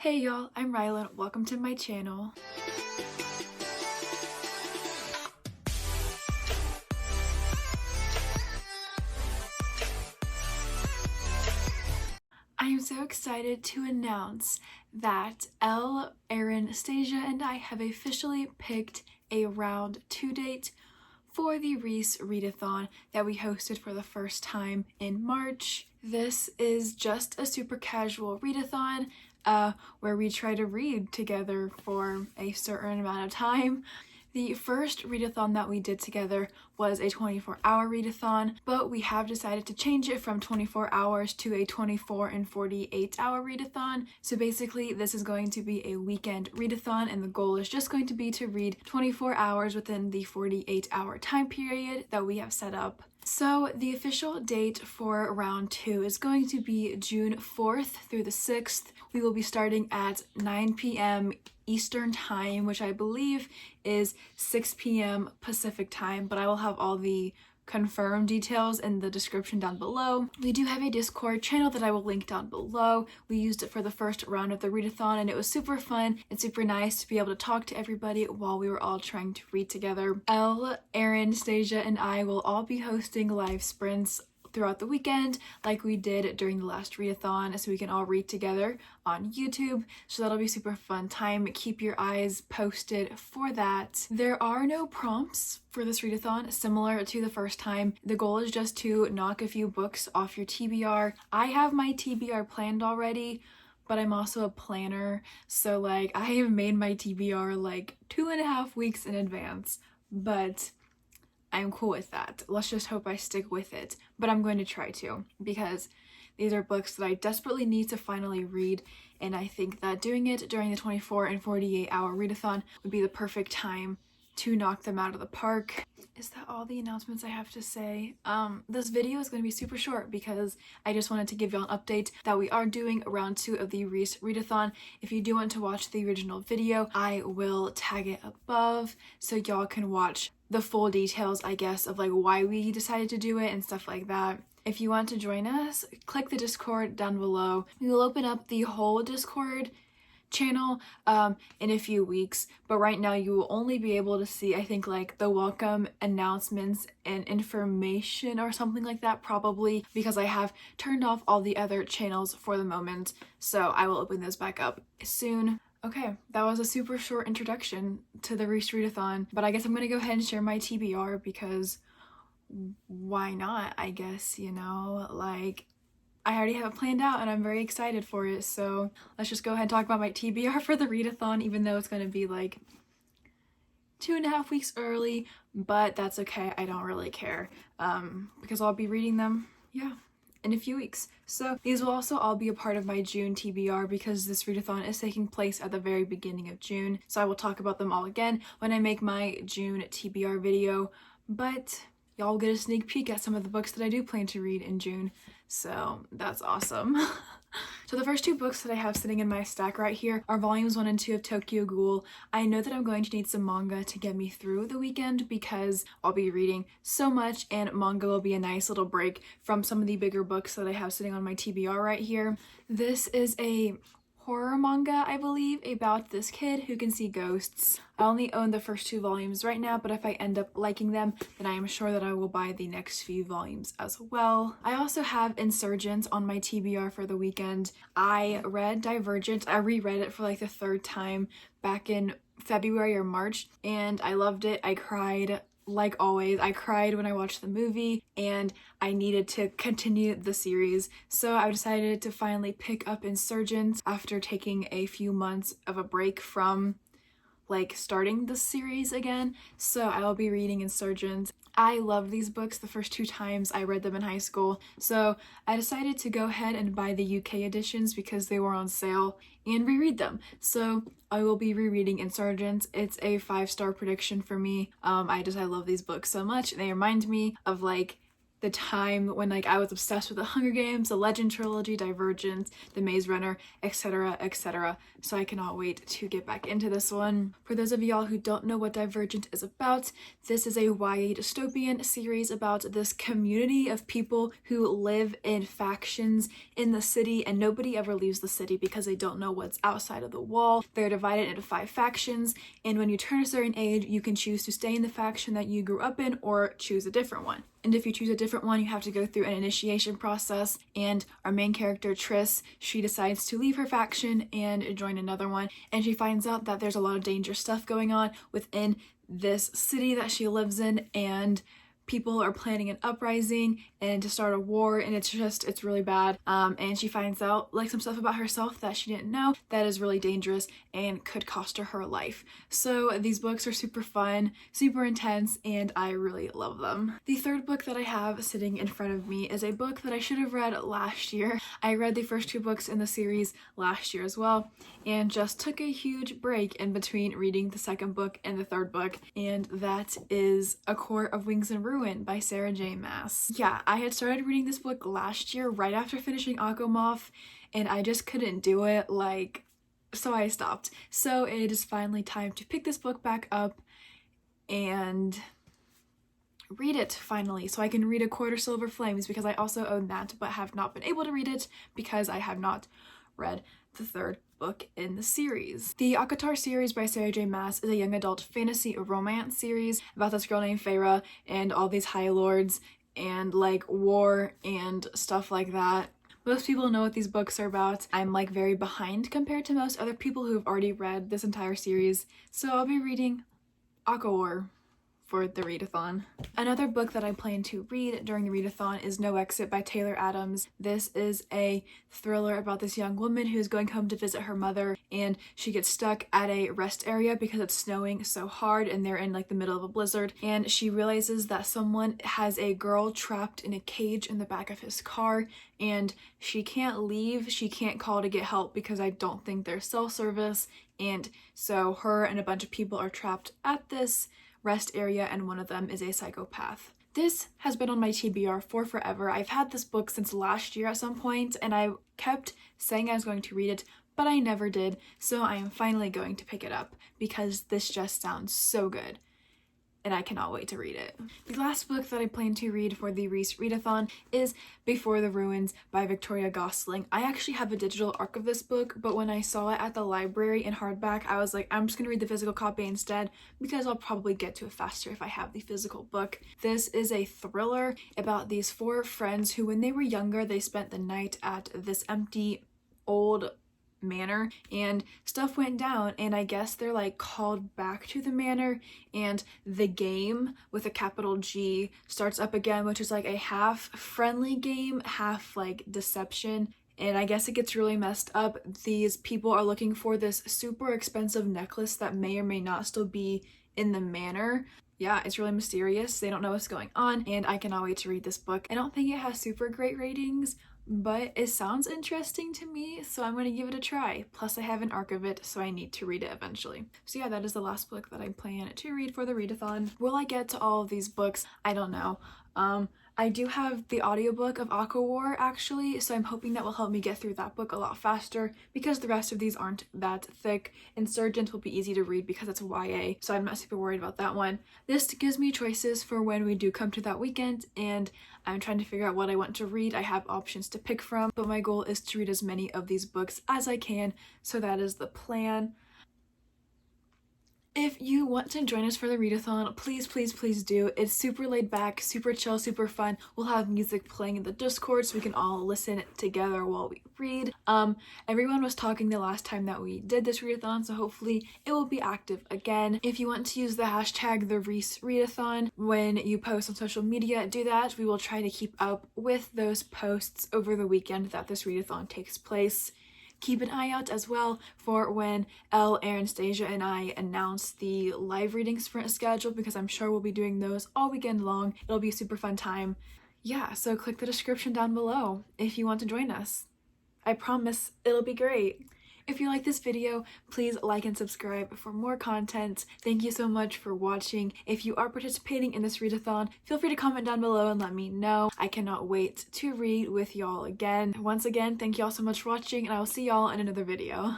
Hey y'all, I'm Rylan. Welcome to my channel. I am so excited to announce that Elle, Erin, Stasia, and I have officially picked a round 2 date for the REES Readathon that we hosted for the first time in March. This is just a super casual readathon where we try to read together for a certain amount of time. The first readathon that we did together was a 24-hour readathon, but we have decided to change it from 24 hours to a 24 and 48-hour readathon. So basically, this is going to be a weekend readathon, and the goal is just going to be to read 24 hours within the 48-hour time period that we have set up. So the official date for round 2 is going to be June 4th through the 6th. We will be starting at 9 p.m. Eastern time, which I believe is 6 p.m. Pacific time, but I will have all the confirmed details in the description down below. We do have a Discord channel that I will link down below. We used it for the first round of the readathon, and it was super fun and super nice to be able to talk to everybody while we were all trying to read together. Elle, Erin, Stasia, and I will all be hosting live sprints throughout the weekend like we did during the last readathon, so we can all read together on YouTube. So that'll be super fun time. Keep your eyes posted for that. There are no prompts for this readathon, similar to the first time. The goal is just to knock a few books off your TBR. I have my TBR planned already, but I'm also a planner, so like I have made my TBR like 2.5 weeks in advance, but I'm cool with that. Let's just hope I stick with it. But I'm going to try to, because these are books that I desperately need to finally read, and I think that doing it during the 24 and 48-hour readathon would be the perfect time to knock them out of the park. Is that all the announcements I have to say? This video is going to be super short because I just wanted to give y'all an update that we are doing round 2 of the REES Readathon. If you do want to watch the original video, I will tag it above so y'all can watch the full details, I guess, of like why we decided to do it and stuff like that. If you want to join us, click the Discord down below. We will open up the whole Discord channel in a few weeks, but right now you will only be able to see, I think, like the welcome announcements and information or something like that, probably, because I have turned off all the other channels for the moment, so I will open those back up soon. Okay, that was a super short introduction to the REES Readathon, but I guess I'm gonna go ahead and share my TBR because why not, I guess, you know, like I already have it planned out and I'm very excited for it, so let's just go ahead and talk about my TBR for the readathon, even though it's gonna be like 2.5 weeks early, but that's okay, I don't really care, because I'll be reading them, yeah, in a few weeks. So these will also all be a part of my June TBR because this readathon is taking place at the very beginning of June, so I will talk about them all again when I make my June TBR video, but y'all get a sneak peek at some of the books that I do plan to read in June, so that's awesome. So the first 2 books that I have sitting in my stack right here are volumes 1 and 2 of Tokyo Ghoul. I know that I'm going to need some manga to get me through the weekend because I'll be reading so much, and manga will be a nice little break from some of the bigger books that I have sitting on my TBR right here. This is a horror manga, I believe, about this kid who can see ghosts. I only own the first 2 volumes right now, but if I end up liking them, then I am sure that I will buy the next few volumes as well. I also have Insurgents on my TBR for the weekend. I read Divergent. I reread it for like the 3rd time back in February or March, and I loved it. I cried. Like always, I cried when I watched the movie, and I needed to continue the series, so I decided to finally pick up Insurgents after taking a few months of a break from like starting the series again. So I will be reading Insurgents. I love these books the first 2 times I read them in high school, so I decided to go ahead and buy the UK editions because they were on sale and reread them. So I will be rereading Insurgents. It's a 5-star prediction for me. I love these books so much. They remind me of like the time when like I was obsessed with the Hunger Games, the Legend trilogy, Divergent, the Maze Runner, etc, etc. So I cannot wait to get back into this one. For those of y'all who don't know what Divergent is about, this is a YA dystopian series about this community of people who live in factions in the city, and nobody ever leaves the city because they don't know what's outside of the wall. They're divided into 5 factions, and when you turn a certain age, you can choose to stay in the faction that you grew up in or choose a different one. And if you choose a different one, you have to go through an initiation process, and our main character, Triss, she decides to leave her faction and join another one, and she finds out that there's a lot of dangerous stuff going on within this city that she lives in, and people are planning an uprising and to start a war, and it's really bad. And she finds out like some stuff about herself that she didn't know that is really dangerous and could cost her life. So these books are super fun, super intense, and I really love them. The third book that I have sitting in front of me is a book that I should have read last year. I read the first 2 books in the series last year as well, and just took a huge break in between reading the second book and the third book, and that is A Court of Wings and Ruin by Sarah J. Maas. Yeah, I had started reading this book last year right after finishing Akkomoth, and I just couldn't do it, so I stopped. So it is finally time to pick this book back up and read it finally, so I can read A Court of Silver Flames, because I also own that but have not been able to read it because I have not read the third book in the series. The ACOTAR series by Sarah J. Maas is a young adult fantasy romance series about this girl named Feyre and all these High Lords and like war and stuff like that. Most people know what these books are about. I'm like very behind compared to most other people who have already read this entire series, so I'll be reading ACOWAR for the readathon. Another book that I plan to read during the readathon is No Exit by Taylor Adams. This is a thriller about this young woman who's going home to visit her mother, and she gets stuck at a rest area because it's snowing so hard and they're in like the middle of a blizzard, and she realizes that someone has a girl trapped in a cage in the back of his car, and she can't leave, she can't call to get help because I don't think there's cell service, and so her and a bunch of people are trapped at this rest area, and one of them is a psychopath. This has been on my TBR for forever. I've had this book since last year at some point, and I kept saying I was going to read it, but I never did, so I am finally going to pick it up because this just sounds so good, and I cannot wait to read it. The last book that I plan to read for the REES Readathon is Before the Ruins by Victoria Gosling. I actually have a digital arc of this book, but when I saw it at the library in hardback, I was like, I'm just gonna read the physical copy instead because I'll probably get to it faster if I have the physical book. This is a thriller about these 4 friends who, when they were younger, they spent the night at this empty old manor and stuff went down, and I guess they're like called back to the manor, and the game with a capital G starts up again, which is like a half friendly game, half like deception, and I guess it gets really messed up. These people are looking for this super expensive necklace that may or may not still be in the manor. Yeah, it's really mysterious. They don't know what's going on, and I cannot wait to read this book. I don't think it has super great ratings, but it sounds interesting to me, so I'm going to give it a try. Plus I have an arc of it, so I need to read it eventually. So yeah, that is the last book that I plan to read for the readathon. Will I get to all of these books? I don't know. I do have the audiobook of ACOWAR actually, so I'm hoping that will help me get through that book a lot faster because the rest of these aren't that thick. Insurgent will be easy to read because it's a YA, so I'm not super worried about that one. This gives me choices for when we do come to that weekend, and I'm trying to figure out what I want to read. I have options to pick from, but my goal is to read as many of these books as I can, so that is the plan. If you want to join us for the readathon, please do. It's super laid back, super chill, super fun. We'll have music playing in the Discord so we can all listen together while we read. Everyone was talking the last time that we did this readathon, so hopefully it will be active again. If you want to use the hashtag the REES Readathon when you post on social media, do that. We will try to keep up with those posts over the weekend that this readathon takes place. Keep an eye out as well for when Elle, Erin, Stasia, and I announce the live reading sprint schedule, because I'm sure we'll be doing those all weekend long. It'll be a super fun time. Yeah, so click the description down below if you want to join us. I promise it'll be great. If you like this video, please like and subscribe for more content. Thank you so much for watching. If you are participating in this readathon, feel free to comment down below and let me know. I cannot wait to read with y'all again. Once again, thank y'all so much for watching, and I will see y'all in another video.